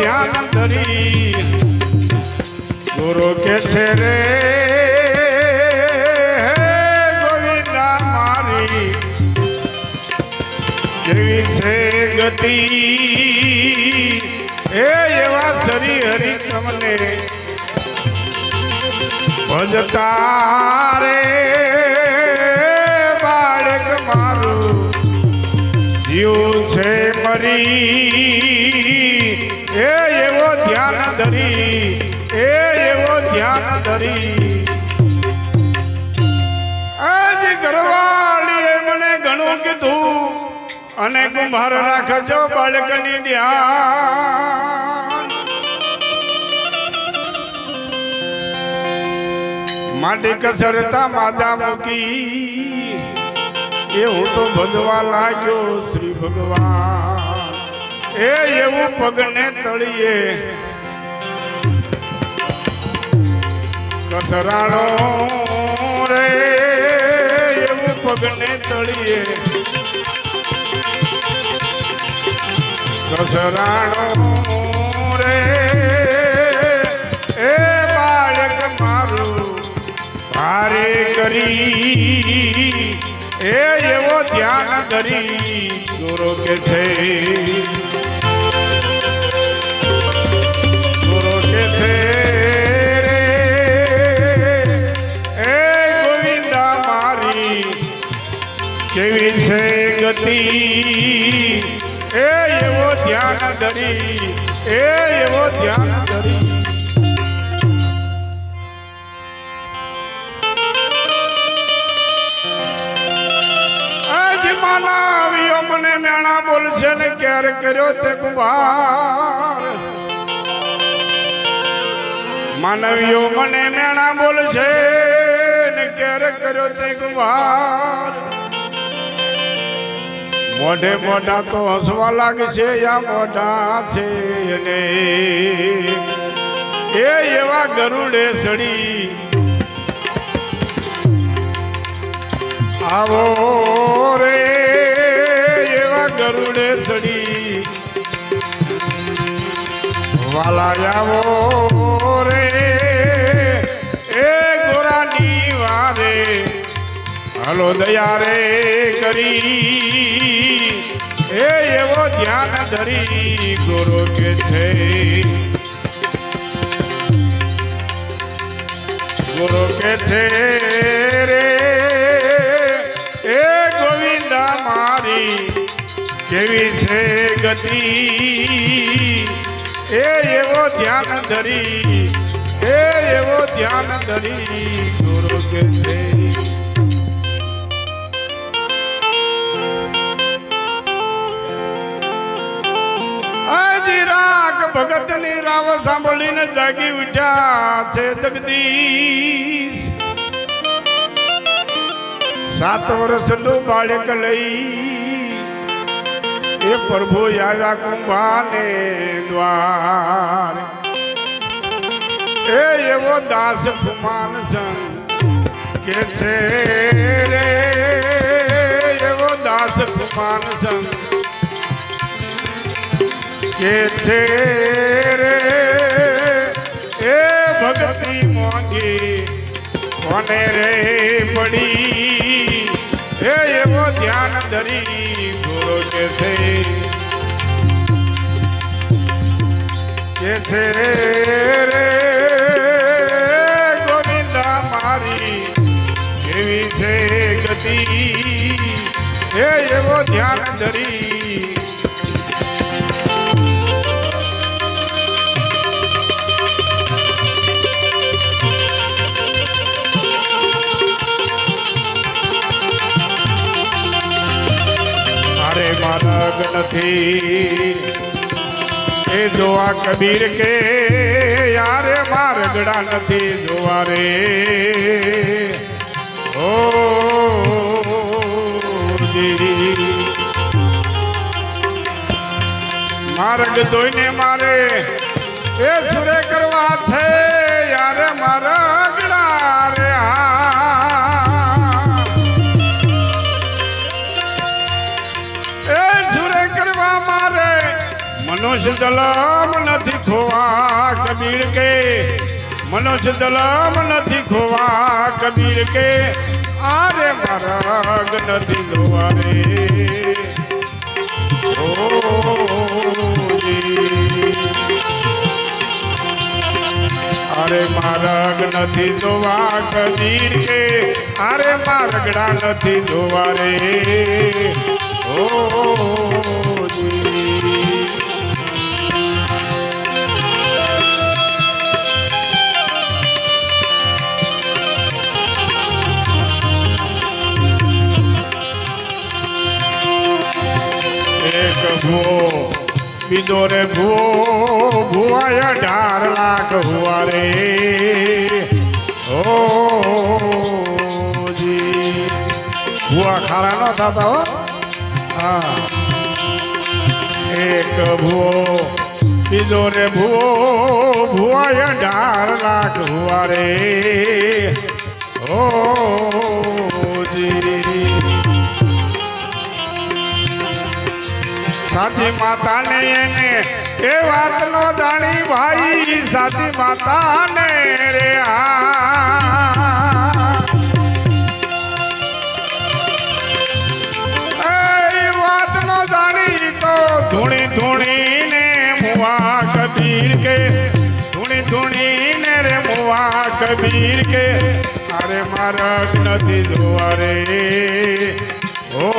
ધ્યાન ધરી ગુરુ કે છે રે ગોવિંદા મારી જેવી છે ગતિ એ એવા શ્રી હરિ તમને ભજતા રે બાળક મારું જીવ છે મરી એ એવો ધ્યાન ધરી એ એવો ધ્યાન ધરી આજ ઘરવાળીએ મને ઘણું કીધું અને કુંભાર રાખજો બાળકની ધ્યાન માટી કસરતા માતા મૂકી એ હું તો ભજવા લાગ્યો શ્રી ભગવાન એ એવું પગને તળીએ કસરાણો રે એવું પગને તળીએ કસરાણો રે એ બાળક મારું ભારે કરી એ એવો ધ્યાન ધરી ગુરુ કે છે ગુરુ કે છે રે એ ગોવિંદા મારી કેવી છે ગતિ એ એવો ધ્યાન ધરી એ એવો ધ્યાન ધરી માનવીઓ મને મેણા બોલશે ને ક્યારે કર્યો તે કુંભાર માનવીઓ મને મેણા બોલશે ને ક્યારે કર્યો તે કુંભાર મોઢે મોઢા તો હસવા લાગશે યા મોઢા છે ને એ એવા ગરુડે ચડી આવો રે એવા ગરુડે ચડી વાલા આવો રે એ ગોરાની વારે હલો દયા રે કરી એ એવો ધ્યાન ધરી ગુરુ કે છે ગુરુ કે છે રે એ ગોવિંદા મારી કેવી છે ગતિ એ એવો ધ્યાન ધરી એ એવો ધ્યાન ધરી ગુરુ કે છે આજી રાગ ભગત ની રાવ સાંભળીને જાગી ઉઠ્યા છે જગદીશ 7 વર્ષનું બાળક લઈ એ પ્રભુ આવ્યા કુંભાને દ્વાર એ એવો દાસ ફુમાન સંગ કે છે રે એવો દાસ ફુમાન સંગ કે છે રે એ ભક્તિ મોંઘી કોને રે પડી એ એવો ધ્યાન ધરી ગુરુ કે છે રે ગોવિંદા મારી કેવી છે ગતિ એ એવો ધ્યાન ધરી માર્ગ નથી એ જોવા કબીર કે યારે માર્ગડા નથી જોવા રે ઓ માર્ગ જોઈને મારે એ સુરે કરવા છે યારે માર્ગડા રે મનુષ્ય દલમ નથી ખોવા કબીર કે મનુષ્ય દલમ નથી ખોવા કબીર કે આરે માર્ગ નથી દોવારે અરે માર્ગ નથી દોવા કબીર કે અરે માર્ગડા નથી દોવા રે ઓ બીજો રે ભૂવો ભૂવાય 18 લાખ હુआ રે ઓ જી ભૂવા ખારા ન થતા હો હા એક ભૂવો બીજો રે ભૂવો ભૂવાય 18 લાખ હુआ રે ઓ જી સાચી માતા ને એને એ વાત નો જાણી ભાઈ સાચી માતા ને રે એ વાત નો જાણી તો ધૂણી ધૂણી ને મુવા કબીર કે ધૂણી ધૂણી ને રે મુવા કબીર કે અરે માર્ગ નથી જોવા રે ઓ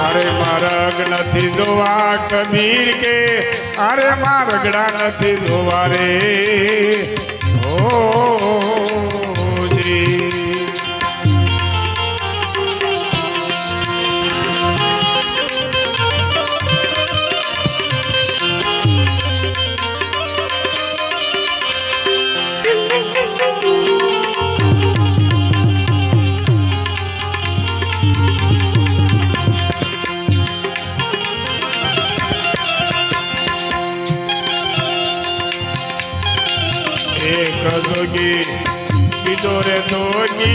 અરે માર્ગ નથી જોવા કબીર કે અરે માર્ગડા નથી જોવા રે ઓ જી जोगी बीजो रे जोगी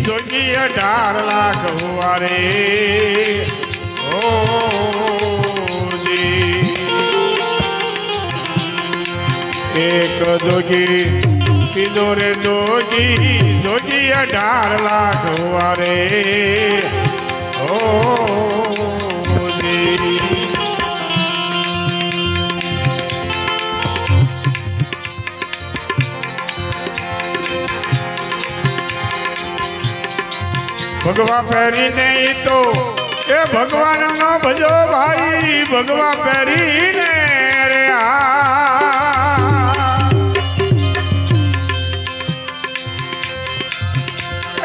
जोगी 18 लाख हुआ रे ओ जी एक जोगी बीजो रे जोगी जोगी 18 लाख हुआ रे ओ जी भगवा पैरी नहीं तो ए भगवान न भजो भाई भगवा पैरी ने रे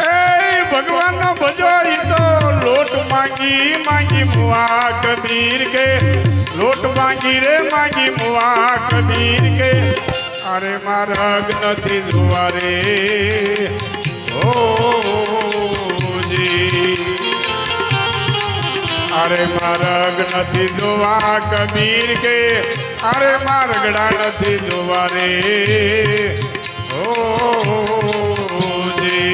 ए भगवान न भजो तो लोट मांगी मांगी मुआ कबीर के लोट मांगी रे मांगी मुआ कबीर के अरे मार्ग નથી જોવા રે ओ अरे मार्ग નથી જોવા કબીર કે અરે માર્ગડા નથી જોવા રે ઓ જી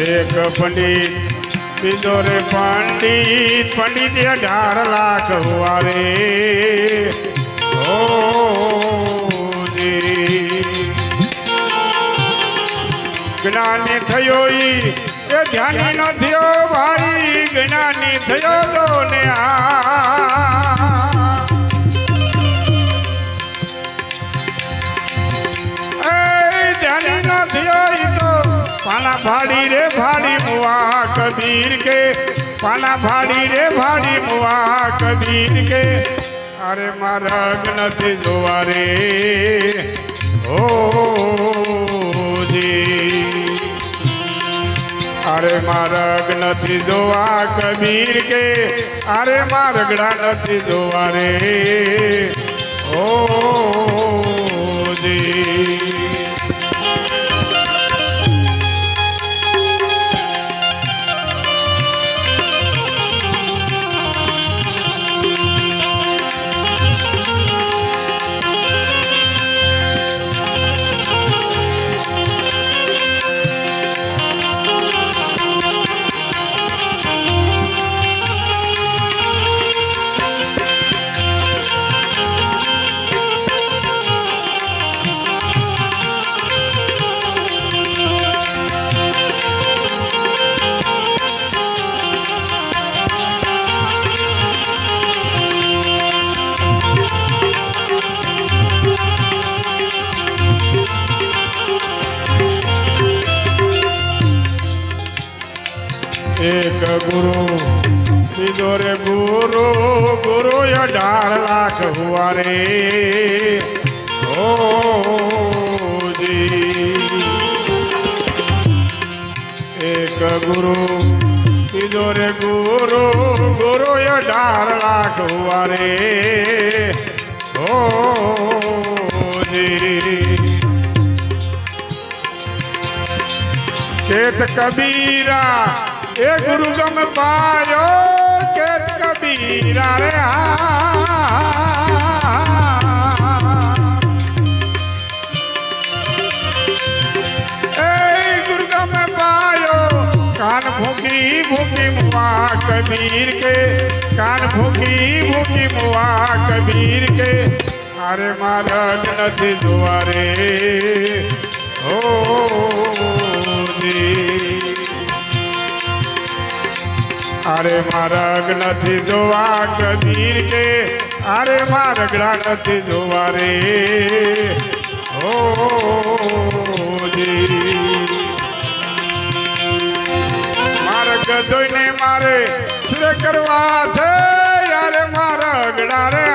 एक पंडित बीजो रे पंडित पंडित 18 लाख हुआ रे ओ जी ज्ञानी थयो ए ध्यानी न थयो भाई ज्ञानी थयो तो ने ध्यानी न थयो तो पाना भाड़ी रे भाड़ी मुआ कबीर के पाना भाड़ी रे भाड़ी मुआ कबीर के अरे मार्ग નથી જોવા રે ओ जी અરે માર્ગ નથી જોવા કબીર કે અરે માર્ગડા નથી જોવા રે ઓ જી एक गुरु बीजो रे गुरु गुरु 18 लाख हुआ रे ओ जी एक गुरु बीजो रे गुरु गुरु 18 लाख हुआ रे ओ जी चेत कबीरा ए गुरु गम पायो केत कबीरा रे ए गुरु गम पायो कान भूखी भूखी मुआ कबीर के कान भूखी भूखी मुआ कबीर के अरे मार्ग નથી જોવા રે ओ अरे मार्ग નથી જોવા કબીર के अरे मार्गड़ा નથી જોવા रे ओ जी मार्ग જોઈને मारे શું કરવા છે यार मार्गड़ा रे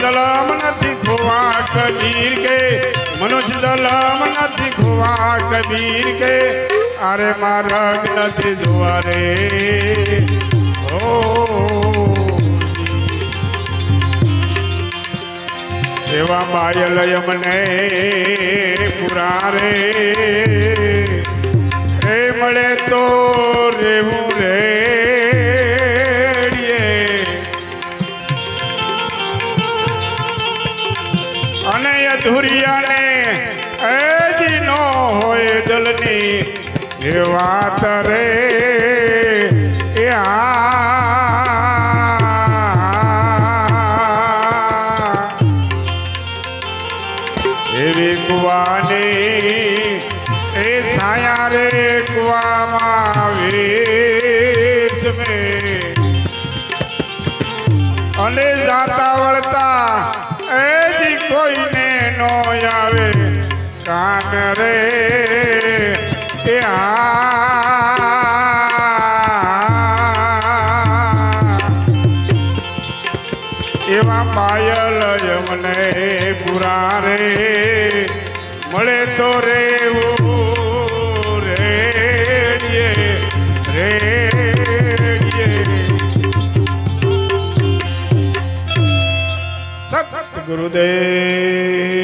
दलम नहीं खुआ कबीर के मनुष्य दलम नहीं खुआ कबीर के अरे मार्ग नहीं जुआ रे ओ सेवा पायल यमने पुरारे रे मळे तो रेवू रे અને અધુરિયાને એજી નો હોય દલની એ વાત રે એ એવી કુવાની એ છાયા રે કુવામાં વેશ મે અને જાતા વળતા एजी कोई ने नो आवे कान रे एवा पायल यमने पूरा रे मळे तो रे गुरुदेव।